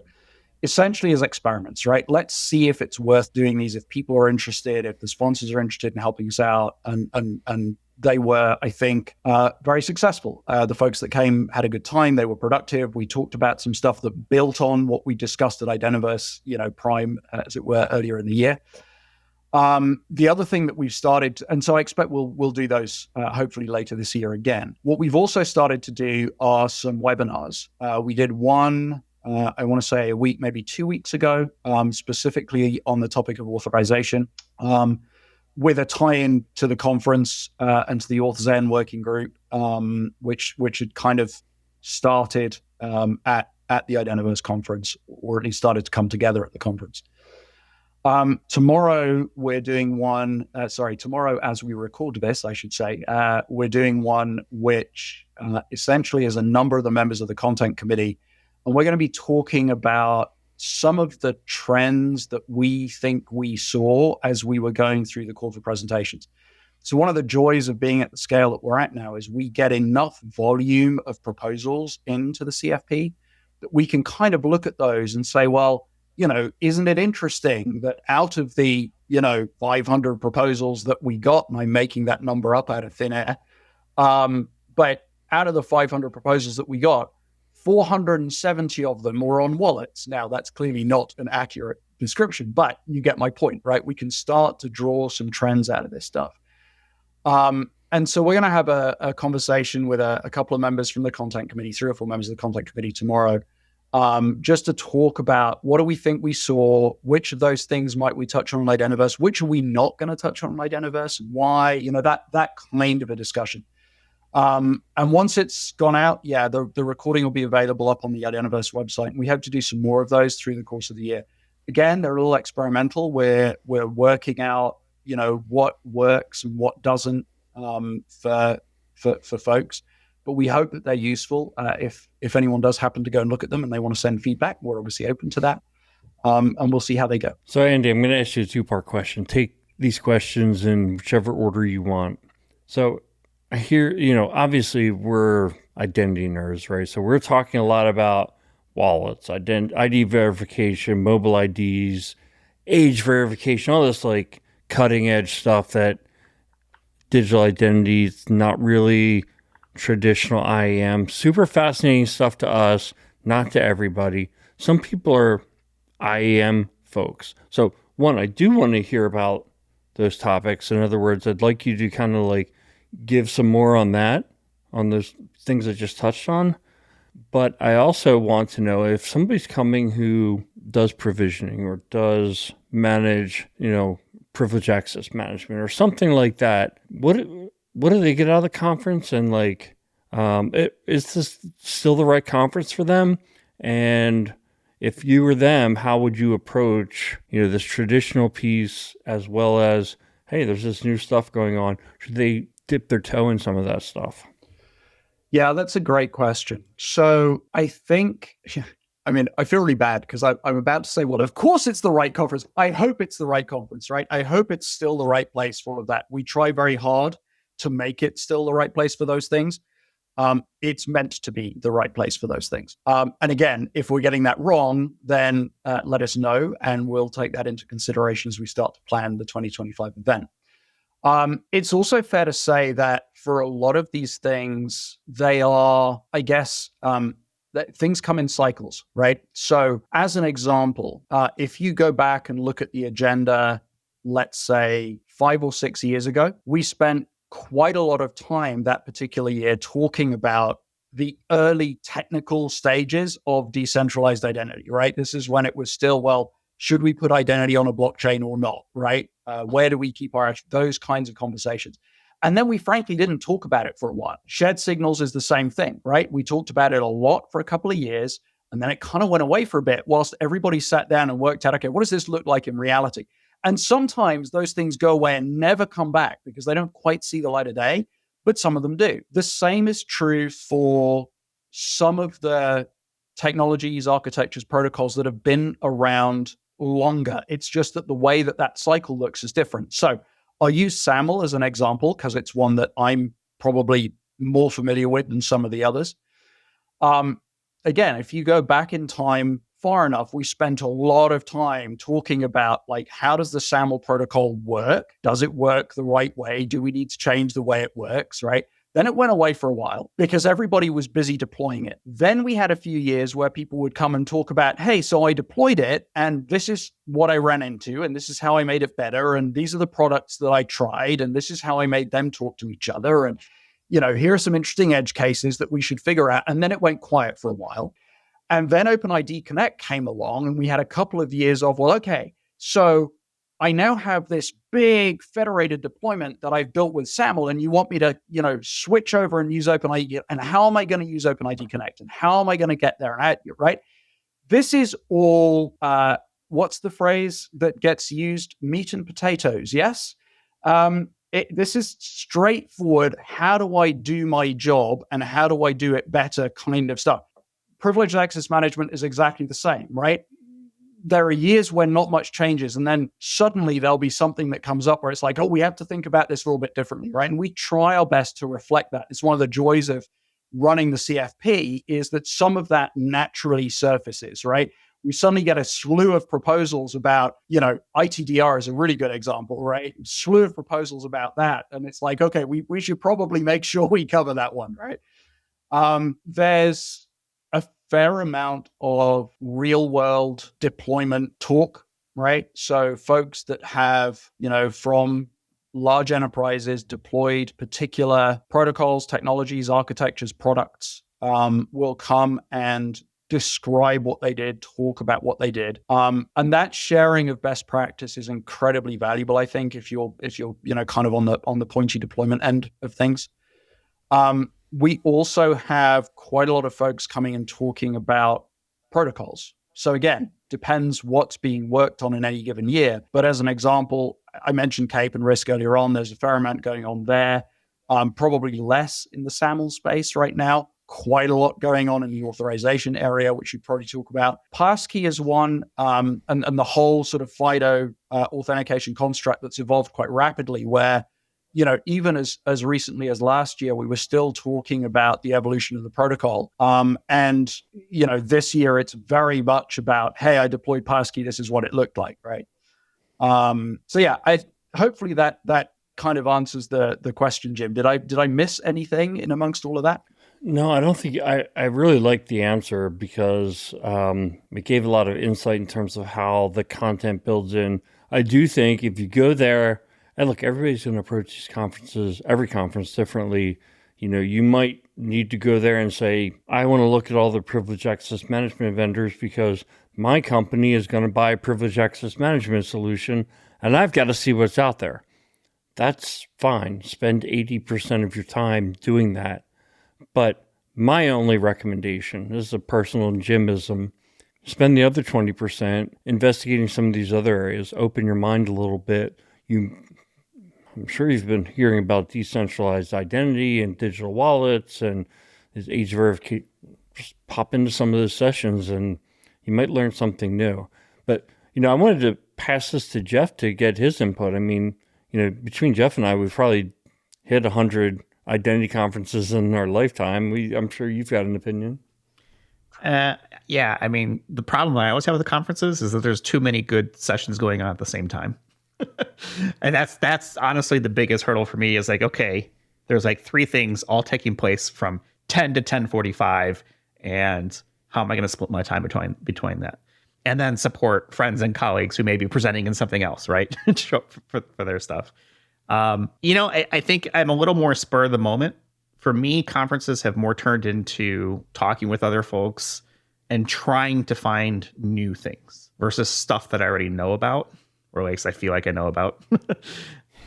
essentially as experiments, right? Let's see if it's worth doing these, if people are interested, if the sponsors are interested in helping us out. And they were, I think, very successful. The folks that came had a good time. They were productive. We talked about some stuff that built on what we discussed at Identiverse, Prime, as it were, earlier in the year. The other thing that we've started, and so I expect we'll do those hopefully later this year again. What we've also started to do are some webinars. We did one, I want to say a week, maybe 2 weeks ago, specifically on the topic of authorization, with a tie-in to the conference and to the AuthZen working group, which had kind of started at the Identiverse conference, or at least started to come together at the conference. Tomorrow we're doing one, tomorrow as we record this, I should say, we're doing one which essentially is a number of the members of the content committee. And we're going to be talking about some of the trends that we think we saw as we were going through the call for presentations. So one of the joys of being at the scale that we're at now is we get enough volume of proposals into the CFP that we can kind of look at those and say, well, isn't it interesting that out of the, 500 proposals that we got, and I'm making that number up out of thin air, but out of the 500 proposals that we got, 470 of them were on wallets. Now, that's clearly not an accurate description, but you get my point, right? We can start to draw some trends out of this stuff. And so we're going to have a conversation with a couple of members from the content committee, 3 or 4 members of the content committee tomorrow, just to talk about what do we think we saw, which of those things might we touch on Identiverse, which are we not going to touch on Identiverse, and why, that kind of a discussion. And once it's gone out, the recording will be available up on the Identiverse website. We hope to do some more of those through the course of the year. Again, they're a little experimental. We're working out, what works and what doesn't for folks. But we hope that they're useful. If anyone does happen to go and look at them and they want to send feedback, we're obviously open to that. And we'll see how they go. So, Andy, I'm going to ask you a 2-part question. Take these questions in whichever order you want. So I hear, obviously we're identity nerds, right? So we're talking a lot about wallets, ID verification, mobile IDs, age verification, all this like cutting edge stuff that digital identity is not really traditional IAM. Super fascinating stuff to us, not to everybody. Some people are IAM folks. So one, I do want to hear about those topics. In other words, I'd like you to kind of like give some more on that, on those things I just touched on. But I also want to know if somebody's coming who does provisioning or does manage, privilege access management or something like that, what do they get out of the conference? And like, is this still the right conference for them? And if you were them, how would you approach, this traditional piece as well as, hey, there's this new stuff going on? Should they dip their toe in some of that stuff? Yeah, that's a great question. So I think, I feel really bad because I'm about to say, well, of course it's the right conference. I hope it's the right conference, right? I hope it's still the right place for all of that. We try very hard to make it still the right place for those things. It's meant to be the right place for those things. And again, if we're getting that wrong, then let us know and we'll take that into consideration as we start to plan the 2025 event. It's also fair to say that for a lot of these things, they are, I guess, that things come in cycles, right? So as an example, if you go back and look at the agenda, let's say 5 or 6 years ago, we spent quite a lot of time that particular year talking about the early technical stages of decentralized identity, right? This is when it was still, well, should we put identity on a blockchain or not, right? Where do we keep those kinds of conversations? And then we frankly didn't talk about it for a while. Shared signals is the same thing, right? We talked about it a lot for a couple of years, and then it kind of went away for a bit whilst everybody sat down and worked out, okay, what does this look like in reality? And sometimes those things go away and never come back because they don't quite see the light of day, but some of them do. The same is true for some of the technologies, architectures, protocols that have been around longer. It's just that the way that cycle looks is different. So I'll use SAML as an example because it's one that I'm probably more familiar with than some of the others. Again, if you go back in time far enough, we spent a lot of time talking about like, how does the SAML protocol work? Does it work the right way? Do we need to change the way it works, right? Then it went away for a while because everybody was busy deploying it. Then we had a few years where people would come and talk about, hey, so I deployed it and this is what I ran into and this is how I made it better. And these are the products that I tried and this is how I made them talk to each other. And, here are some interesting edge cases that we should figure out. And then it went quiet for a while. And then OpenID Connect came along and we had a couple of years of, well, okay, so I now have this big federated deployment that I've built with SAML and you want me to, switch over and use OpenID. And how am I going to use OpenID Connect? And how am I going to get there? Right? This is all, what's the phrase that gets used? Meat and potatoes, yes? This is straightforward. How do I do my job and how do I do it better kind of stuff? Privileged access management is exactly the same, right? There are years when not much changes, and then suddenly there'll be something that comes up where it's like, oh, we have to think about this a little bit differently, right? And we try our best to reflect that. It's one of the joys of running the CFP is that some of that naturally surfaces, right? We suddenly get a slew of proposals about, ITDR is a really good example, right? A slew of proposals about that. And it's like, okay, we should probably make sure we cover that one, right? There's a fair amount of real world deployment talk, right? So folks that have, from large enterprises deployed particular protocols, technologies, architectures, products, will come and describe what they did, talk about what they did. And that sharing of best practice is incredibly valuable, I think, if you're kind of on the pointy deployment end of things. We also have quite a lot of folks coming and talking about protocols. So again, depends what's being worked on in any given year. But as an example, I mentioned CAPE and risk earlier on. There's a fair amount going on there. Probably less in the SAML space right now. Quite a lot going on in the authorization area, which you'd probably talk about. Passkey is one, and the whole sort of FIDO authentication construct that's evolved quite rapidly where even as recently as last year, we were still talking about the evolution of the protocol. And this year it's very much about, hey, I deployed Passkey. This is what it looked like, right? So yeah, hopefully that kind of answers the question, Jim. Did I miss anything in amongst all of that? No, I don't think I really liked the answer because it gave a lot of insight in terms of how the content builds in. I do think if you go there, and look, everybody's going to approach these conferences, every conference differently. You might need to go there and say, I want to look at all the privileged access management vendors because my company is going to buy a privileged access management solution and I've got to see what's out there. That's fine. Spend 80% of your time doing that. But my only recommendation, this is a personal Jimism, spend the other 20% investigating some of these other areas. Open your mind a little bit. I'm sure you've been hearing about decentralized identity and digital wallets and this age verification. Just pop into some of those sessions and you might learn something new. But, I wanted to pass this to Jeff to get his input. I mean, between Jeff and I, we've probably hit 100 identity conferences in our lifetime. I'm sure you've got an opinion. Yeah. I mean, the problem I always have with the conferences is that there's too many good sessions going on at the same time. And that's honestly the biggest hurdle for me is like, okay, there's like 3 things all taking place from 10 to 10:45. And how am I going to split my time between that? and then support friends and colleagues who may be presenting in something else, right? Show up for their stuff. I think I'm a little more spur of the moment. For me, conferences have more turned into talking with other folks and trying to find new things versus stuff that I already know about, or at least I feel like I know about.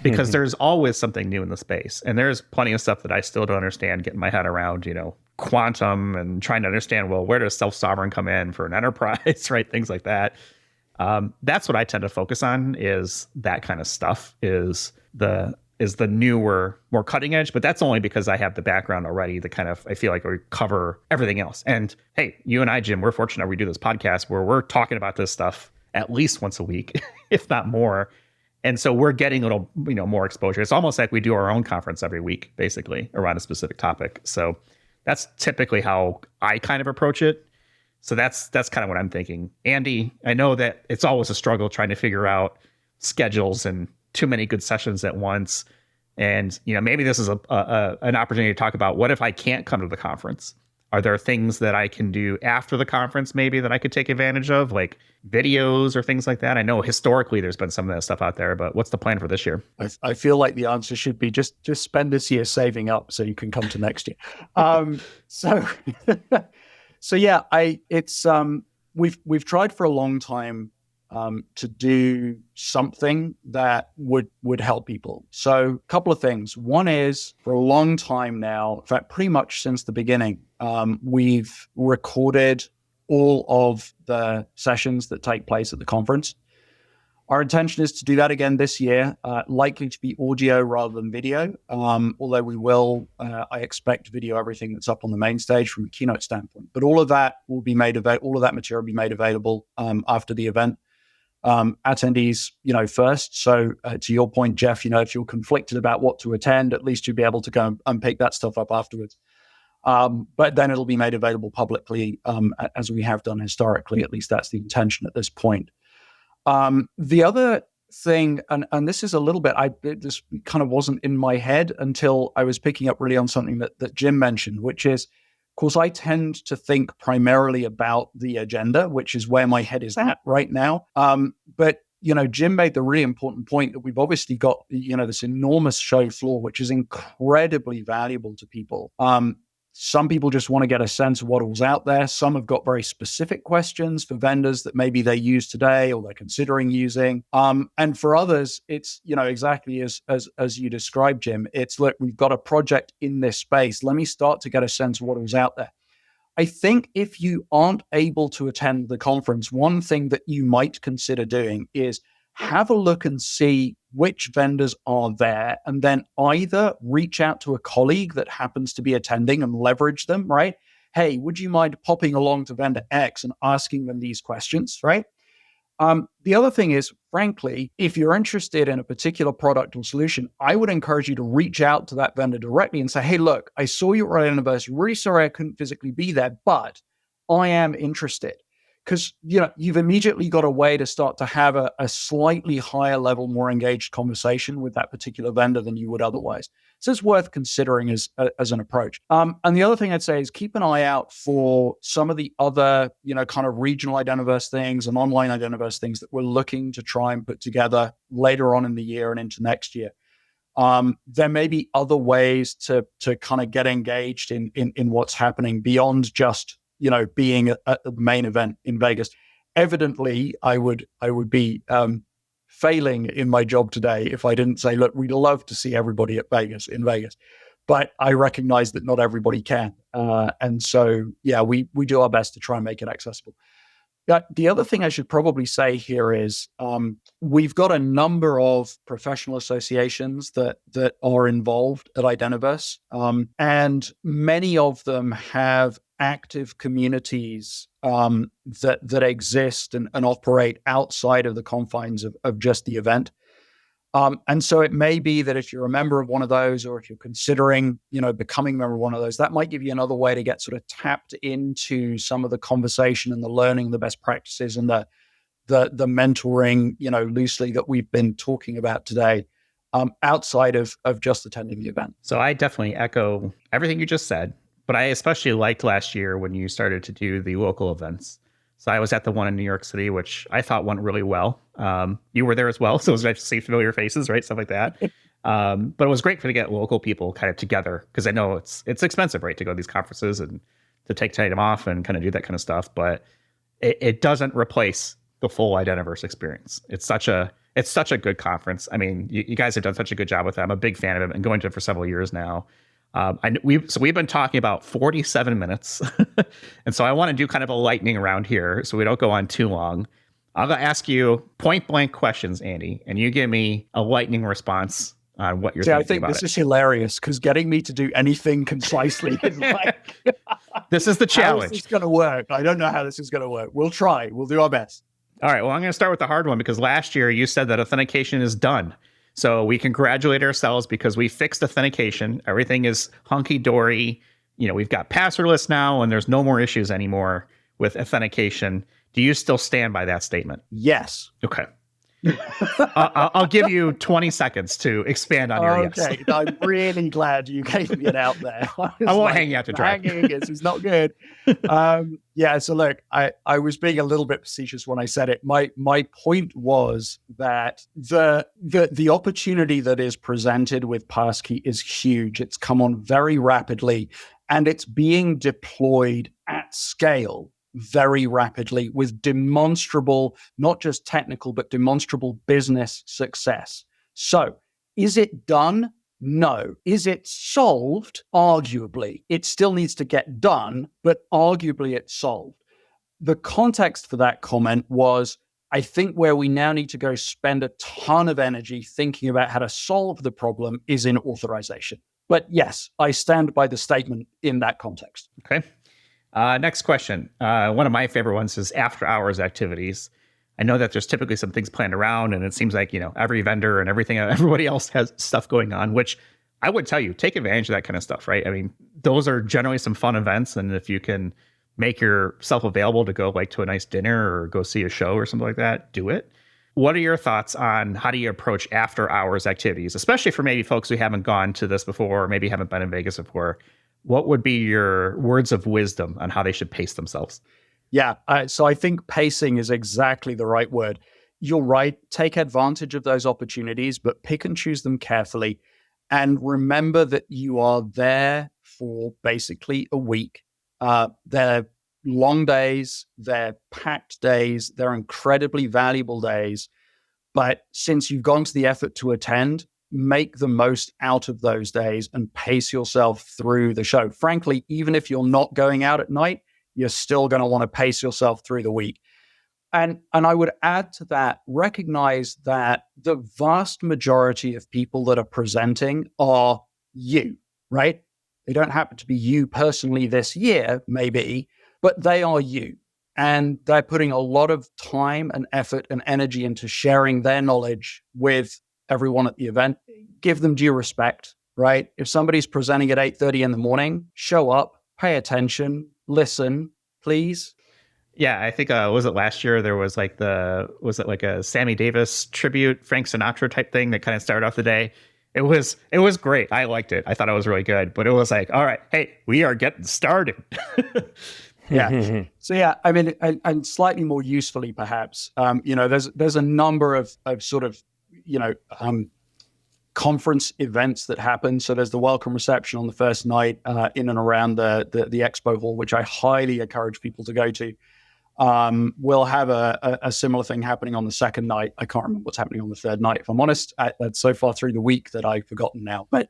Because there's always something new in the space. And there's plenty of stuff that I still don't understand, getting my head around, quantum and trying to understand, well, where does self-sovereign come in for an enterprise, right? Things like that. That's what I tend to focus on, is that kind of stuff, is the newer, more cutting edge. But that's only because I have the background already that kind of, I feel like we cover everything else. And hey, you and I, Jim, we're fortunate we do this podcast where we're talking about this stuff at least once a week, if not more. And so we're getting a little, more exposure. It's almost like we do our own conference every week, basically, around a specific topic. So that's typically how I kind of approach it. So that's kind of what I'm thinking. Andy, I know that it's always a struggle trying to figure out schedules and too many good sessions at once. And, maybe this is an opportunity to talk about, what if I can't come to the conference? Are there things that I can do after the conference maybe that I could take advantage of, like videos or things like that? I know historically there's been some of that stuff out there, but what's the plan for this year? I feel like the answer should be just spend this year saving up so you can come to next year. So yeah, we've tried for a long time to do something that would help people. So a couple of things. One is, for a long time now, in fact, pretty much since the beginning, we've recorded all of the sessions that take place at the conference. Our intention is to do that again this year, likely to be audio rather than video, although we will, I expect, video everything that's up on the main stage from a keynote standpoint. But all of that will be made available, all of that material will be made available after the event. Attendees, first. So to your point, Jeff, if you're conflicted about what to attend, at least you'll be able to go and pick that stuff up afterwards. But then it'll be made available publicly, as we have done historically. At least that's the intention at this point. The other thing, and this is a little bit, this kind of wasn't in my head until I was picking up really on something that Jim mentioned, which is, of course, I tend to think primarily about the agenda, which is where my head is at right now. But Jim made the really important point that we've obviously got, this enormous show floor, which is incredibly valuable to people. Some people just want to get a sense of what all's out there. Some have got very specific questions for vendors that maybe they use today or they're considering using. And for others, it's, exactly as you described, Jim. It's, look, we've got a project in this space. Let me start to get a sense of what all's out there. I think if you aren't able to attend the conference, one thing that you might consider doing is have a look and see which vendors are there, and then either reach out to a colleague that happens to be attending and leverage them, right? Hey, would you mind popping along to vendor X and asking them these questions, right? The other thing is, frankly, if you're interested in a particular product or solution, I would encourage you to reach out to that vendor directly and say, hey, look, I saw you at Identiverse. Really sorry I couldn't physically be there, but I am interested. Because you've immediately got a way to start to have a slightly higher level, more engaged conversation with that particular vendor than you would otherwise. So it's worth considering as an approach. And the other thing I'd say is keep an eye out for some of the other, kind of regional Identiverse things and online Identiverse things that we're looking to try and put together later on in the year and into next year. There may be other ways to kind of get engaged in what's happening beyond just being at the main event in Vegas. Evidently, I would be failing in my job today if I didn't say, look, we'd love to see everybody in Vegas. But I recognize that not everybody can. And so, yeah, we do our best to try and make it accessible. The other thing I should probably say here is we've got a number of professional associations that are involved at Identiverse, and many of them have active communities that exist and operate outside of the confines of just the event. And so it may be that if you're a member of one of those, or if you're considering, becoming a member of one of those, that might give you another way to get sort of tapped into some of the conversation and the learning, the best practices, and the mentoring, loosely, that we've been talking about today, outside of just attending the event. So I definitely echo everything you just said, but I especially liked last year when you started to do the local events. So I was at the one in New York City, which I thought went really well. You were there as well, so it was nice to see familiar faces, right? Stuff like that. But it was great to get local people kind of together, because I know it's expensive, right, to go to these conferences and to take time off and kind of do that kind of stuff. But it doesn't replace the full Identiverse experience. It's such a good conference. I mean, you guys have done such a good job with that. I'm a big fan of it and going to it for several years now. We've been talking about 47 minutes. And so I want to do kind of a lightning round here so we don't go on too long. I'll ask you point blank questions, Andy, and you give me a lightning response on what you're thinking about. I think this is hilarious, because getting me to do anything concisely is like... This is the challenge. How is this going to work? I don't know how this is going to work. We'll try. We'll do our best. All right. Well, I'm going to start with the hard one, because last year you said that authentication is done. So we congratulate ourselves because we fixed authentication. Everything is hunky-dory. We've got passwordless now, and there's no more issues anymore with authentication. Do you still stand by that statement? Yes. Okay. I'll give you 20 seconds to expand on your yes. Okay. I'm really glad you gave me it out there. I won't hang you out to dry. This is not good. So look, I was being a little bit facetious when I said it. My point was that the opportunity that is presented with Passkey is huge. It's come on very rapidly, and it's being deployed at scale very rapidly with demonstrable, not just technical, but demonstrable business success. So is it done? No. Is it solved? Arguably. It still needs to get done, but arguably it's solved. The context for that comment was, I think where we now need to go spend a ton of energy thinking about how to solve the problem is in authorization. But yes, I stand by the statement in that context. Okay. Next question. One of my favorite ones is after hours activities. I know that there's typically some things planned around, and it seems like, every vendor and everybody else has stuff going on, which I would tell you, take advantage of that kind of stuff, right? I mean, those are generally some fun events. And if you can make yourself available to go to a nice dinner or go see a show or something like that, do it. What are your thoughts on how do you approach after hours activities, especially for maybe folks who haven't gone to this before or maybe haven't been in Vegas before? What would be your words of wisdom on how they should pace themselves? Yeah, so I think pacing is exactly the right word. You're right. Take advantage of those opportunities, but pick and choose them carefully. And remember that you are there for basically a week. They're long days, they're packed days, they're incredibly valuable days. But since you've gone to the effort to attend, make the most out of those days and pace yourself through the show. Frankly, even if you're not going out at night, you're still going to want to pace yourself through the week. And I would add to that, recognize that the vast majority of people that are presenting are you, right? They don't happen to be you personally this year, maybe, but they are you. And they're putting a lot of time and effort and energy into sharing their knowledge with everyone at the event. Give them due respect, right? If somebody's presenting at 8:30 in the morning, show up, pay attention, listen, please. Yeah, I think was it last year there was like a Sammy Davis tribute, Frank Sinatra type thing that kind of started off the day. It was great. I liked it. I thought it was really good, but it was like, all right, hey, we are getting started. Yeah. So yeah, I mean, and slightly more usefully, perhaps, there's a number of sort of, conference events that happen. So there's the welcome reception on the first night in and around the expo hall, which I highly encourage people to go to. We'll have a similar thing happening on the second night. I can't remember what's happening on the third night, if I'm honest. That's so far through the week that I've forgotten now. But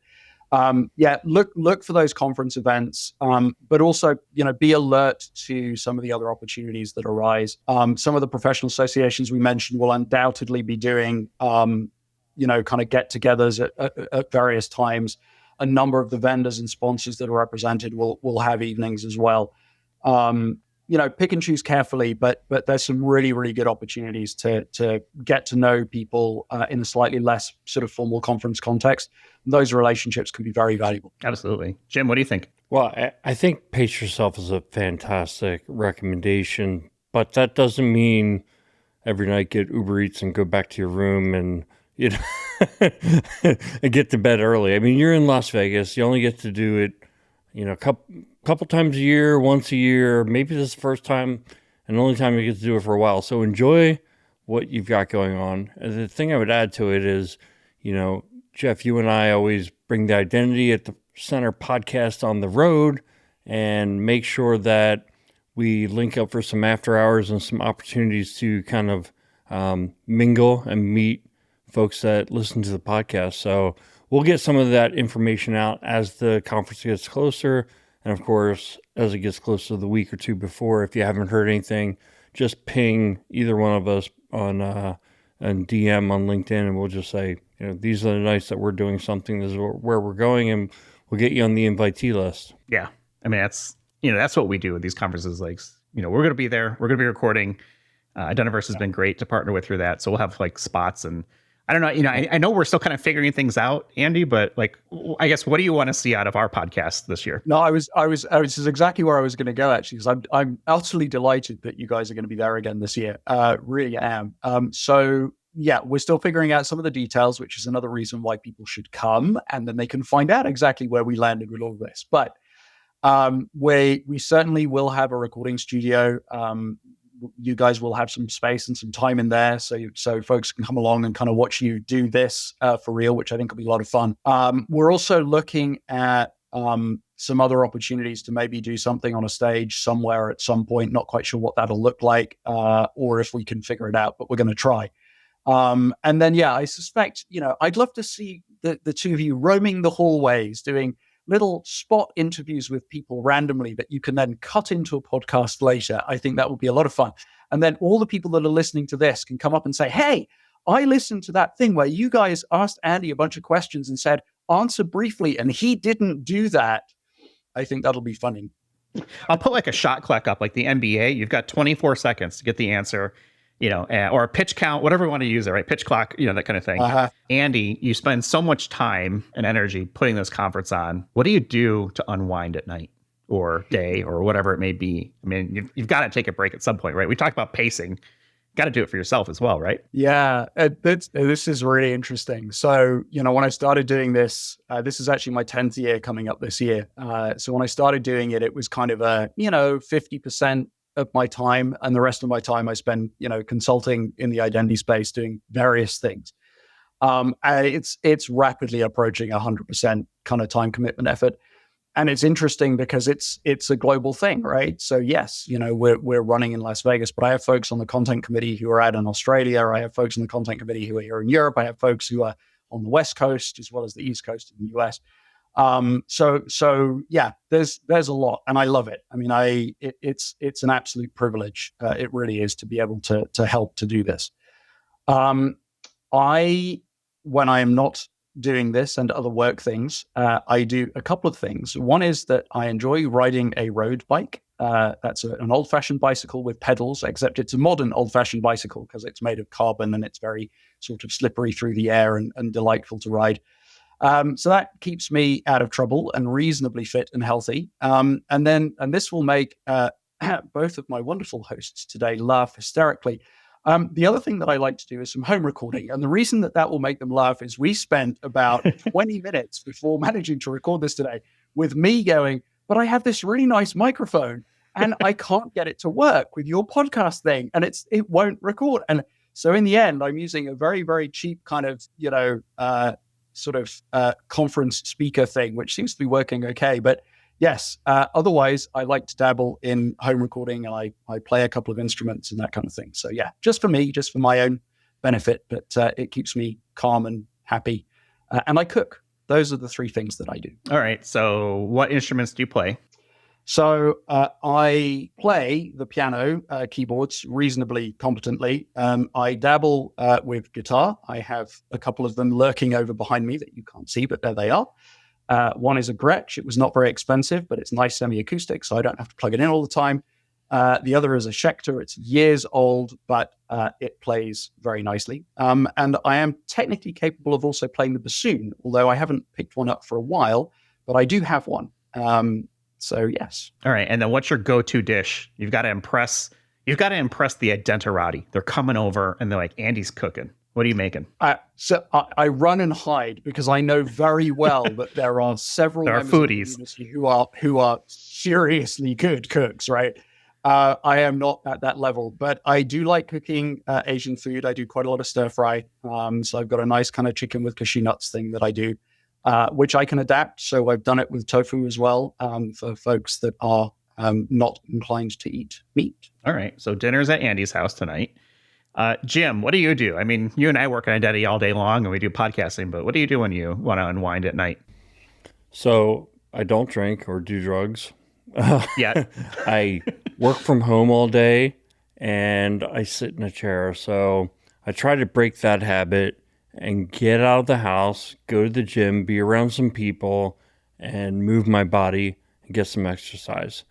look for those conference events, but also, be alert to some of the other opportunities that arise. Some of the professional associations we mentioned will undoubtedly be doing, kind of get-togethers at various times. A number of the vendors and sponsors that are represented will have evenings as well. Pick and choose carefully, but there's some really, really good opportunities to get to know people in a slightly less sort of formal conference context. Those relationships can be very valuable. Absolutely. Jim, what do you think? Well, I think pace yourself is a fantastic recommendation, but that doesn't mean every night get Uber Eats and go back to your room and, and get to bed early. I mean, you're in Las Vegas. You only get to do it, a couple times a year, once a year. Maybe this is the first time and the only time you get to do it for a while. So enjoy what you've got going on. And the thing I would add to it is, Jeff, you and I always bring the Identity at the Center podcast on the road and make sure that we link up for some after hours and some opportunities to kind of mingle and meet folks that listen to the podcast. So we'll get some of that information out as the conference gets closer. And of course, as it gets closer to the week or two before, if you haven't heard anything, just ping either one of us on DM on LinkedIn, and we'll just say, these are the nights that we're doing something. This is where we're going, and we'll get you on the invitee list. Yeah. I mean, that's what we do with these conferences. Like, we're going to be there. We're going to be recording. Identiverse has been great to partner with through that. So we'll have like spots, and I don't know, I know we're still kind of figuring things out, Andy, but like, I guess, what do you want to see out of our podcast this year? No, this is exactly where I was going to go, actually, because I'm utterly delighted that you guys are going to be there again this year. Really am. So yeah, we're still figuring out some of the details, which is another reason why people should come, and then they can find out exactly where we landed with all of this. But we certainly will have a recording studio. You guys will have some space and some time in there, so folks can come along and kind of watch you do this for real, which I think will be a lot of fun. We're also looking at some other opportunities to maybe do something on a stage somewhere at some point. Not quite sure what that'll look like, or if we can figure it out, but we're going to try. And then, yeah, I suspect, I'd love to see the two of you roaming the hallways, doing little spot interviews with people randomly that you can then cut into a podcast later. I think that would be a lot of fun. And then all the people that are listening to this can come up and say, hey, I listened to that thing where you guys asked Andy a bunch of questions and said, answer briefly, and he didn't do that. I think that'll be funny. I'll put like a shot clock up, like the NBA. You've got 24 seconds to get the answer, or a pitch count, whatever you want to use it, right? Pitch clock, that kind of thing. Uh-huh. Andy, you spend so much time and energy putting this conference on. What do you do to unwind at night or day or whatever it may be? I mean, you've got to take a break at some point, right? We talked about pacing. Got to do it for yourself as well, right? Yeah, this is really interesting. So, when I started doing this, this is actually my 10th year coming up this year. So when I started doing it, it was kind of a, 50% of my time, and the rest of my time I spend, consulting in the identity space, doing various things. And it's rapidly approaching 100% kind of time commitment effort. And it's interesting because it's a global thing, right? So yes, we're running in Las Vegas, but I have folks on the content committee who are out in Australia. I have folks on the content committee who are here in Europe. I have folks who are on the West Coast as well as the East Coast in the US. So yeah, there's a lot, and I love it. I mean, it's an absolute privilege. It really is, to be able to help to do this. When I am not doing this and other work things, I do a couple of things. One is that I enjoy riding a road bike. That's an old-fashioned bicycle with pedals, except it's a modern old-fashioned bicycle because it's made of carbon and it's very sort of slippery through the air and delightful to ride. So that keeps me out of trouble and reasonably fit and healthy. And this will make both of my wonderful hosts today laugh hysterically. The other thing that I like to do is some home recording. And the reason that will make them laugh is we spent about 20 minutes before managing to record this today with me going, but I have this really nice microphone and I can't get it to work with your podcast thing, and it won't record. And so in the end, I'm using a very, very cheap kind of, conference speaker thing, which seems to be working okay. But yes, otherwise, I like to dabble in home recording, and I play a couple of instruments and that kind of thing. So yeah, just for me, just for my own benefit, but it keeps me calm and happy. And I cook. Those are the three things that I do. All right. So what instruments do you play? So I play the piano, keyboards reasonably competently. I dabble with guitar. I have a couple of them lurking over behind me that you can't see, but there they are. One is a Gretsch. It was not very expensive, but it's nice semi-acoustic, so I don't have to plug it in all the time. The other is a Schecter. It's years old, but it plays very nicely. And I am technically capable of also playing the bassoon, although I haven't picked one up for a while, but I do have one. So yes. All right. And then what's your go-to dish? You've got to impress the Identiterati. They're coming over and they're like, Andy's cooking. What are you making? So I run and hide because I know very well that there are several there are members foodies of the industry who are seriously good cooks, right? I am not at that level, but I do like cooking Asian food. I do quite a lot of stir fry. So I've got a nice kind of chicken with cashew nuts thing that I do, which I can adapt. So I've done it with tofu as well for folks that are not inclined to eat meat. All right. So dinner's at Andy's house tonight. Jim, what do you do? I mean, you and I work on Identity all day long and we do podcasting, but what do you do when you want to unwind at night? So I don't drink or do drugs. Yeah. I work from home all day and I sit in a chair. So I try to break that habit and get out of the house, go to the gym, be around some people, and move my body and get some exercise.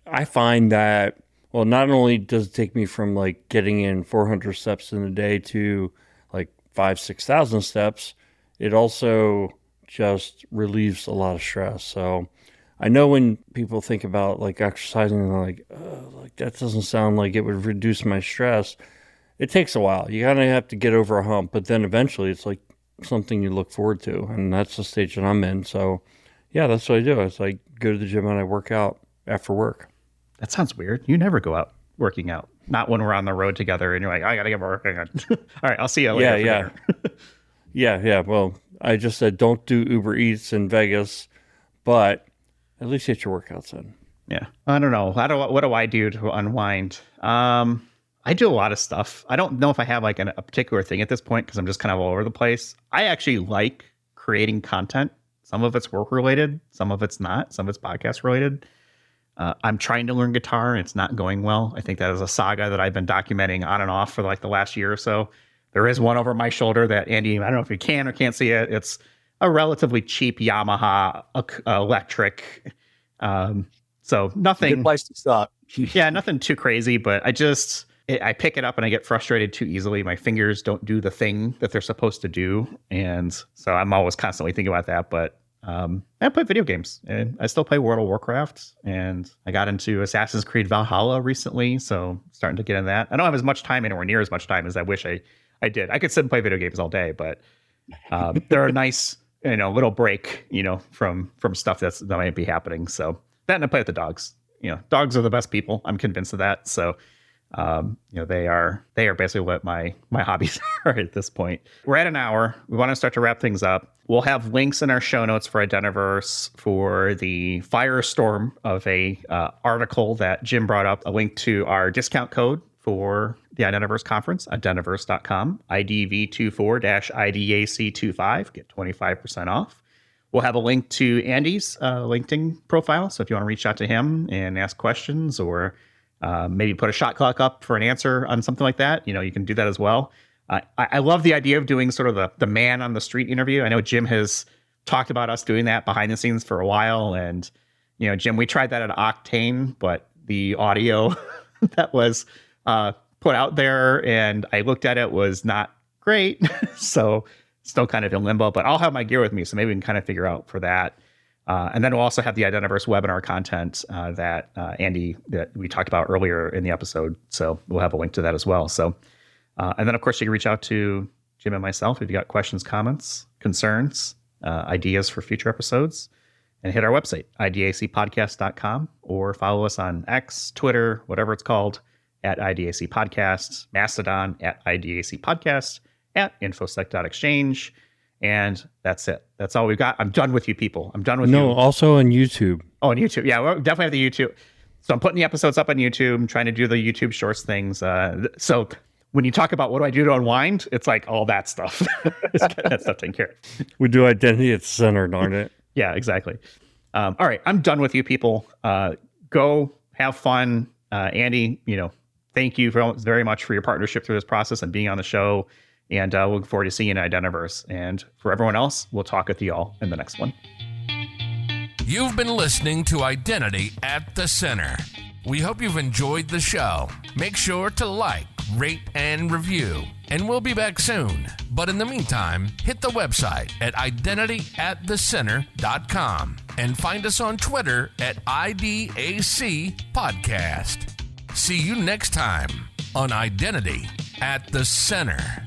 I find that, well, not only does it take me from like getting in 400 steps in a day to like 6,000 steps, it also just relieves a lot of stress. So I know when people think about like exercising and they're like, oh, like that doesn't sound like it would reduce my stress. It takes a while. You kind of have to get over a hump, but then eventually it's like something you look forward to. And that's the stage that I'm in. So yeah, that's what I do. It's like go to the gym and I work out after work. That sounds weird. You never go out working out. Not when we're on the road together and you're like, I got to get working on. All right, I'll see you later. Yeah. Yeah. Well, I just said don't do Uber Eats in Vegas, but at least get your workouts in. Yeah. I don't know. What do I do to unwind? I do a lot of stuff. I don't know if I have like a particular thing at this point because I'm just kind of all over the place. I actually like creating content. Some of it's work related. Some of it's not. Some of it's podcast related. I'm trying to learn guitar and it's not going well. I think that is a saga that I've been documenting on and off for like the last year or so. There is one over my shoulder that Andy, I don't know if you can or can't see it. It's a relatively cheap Yamaha electric. So nothing. Good place to start. Yeah, nothing too crazy, but I pick it up and I get frustrated too easily. My fingers don't do the thing that they're supposed to do. And so I'm always constantly thinking about that. But I play video games and I still play World of Warcraft and I got into Assassin's Creed Valhalla recently. So starting to get in that. I don't have as much time, anywhere near as much time as I wish I did. I could sit and play video games all day, but they're a nice, little break, from stuff that might be happening. So that and I play with the dogs. Dogs are the best people. I'm convinced of that. So they are basically what my hobbies are at this point. We're at an hour. We want to start to wrap things up. We'll have links in our show notes for Identiverse for the firestorm of a article that Jim brought up, a link to our discount code for the Identiverse conference, identiverse.com, IDV24-IDAC25, get 25% off. We'll have a link to Andy's LinkedIn profile. So if you want to reach out to him and ask questions or maybe put a shot clock up for an answer on something like that, you can do that as well. I love the idea of doing sort of the man on the street interview. I know Jim has talked about us doing that behind the scenes for a while. And, Jim, we tried that at Octane, but the audio that was put out there and I looked at it was not great. So still kind of in limbo, but I'll have my gear with me. So maybe we can kind of figure out for that. And then we'll also have the Identiverse webinar content that Andy, that we talked about earlier in the episode. So we'll have a link to that as well. So, and then of course you can reach out to Jim and myself if you got questions, comments, concerns, ideas for future episodes, and hit our website, idacpodcast.com, or follow us on X, Twitter, whatever it's called, at IDAC Podcast, Mastodon at IDAC Podcast, at infosec.exchange. And that's it. That's all we've got. I'm done with you people. I'm done with you. No, also on YouTube. Oh, on YouTube. Yeah, we'll definitely have the YouTube. So I'm putting the episodes up on YouTube. I'm trying to do the YouTube Shorts things. So when you talk about what do I do to unwind, it's like all that stuff. It's getting that stuff taken care of. We do Identity at the Center, darn it. Yeah, exactly. All right. I'm done with you people. Go have fun. Andy, thank you very much for your partnership through this process and being on the show. And look forward to seeing you in Identiverse. And for everyone else, we'll talk with you all in the next one. You've been listening to Identity at the Center. We hope you've enjoyed the show. Make sure to like, rate, and review. And we'll be back soon. But in the meantime, hit the website at identityatthecenter.com and find us on Twitter at IDAC Podcast. See you next time on Identity at the Center.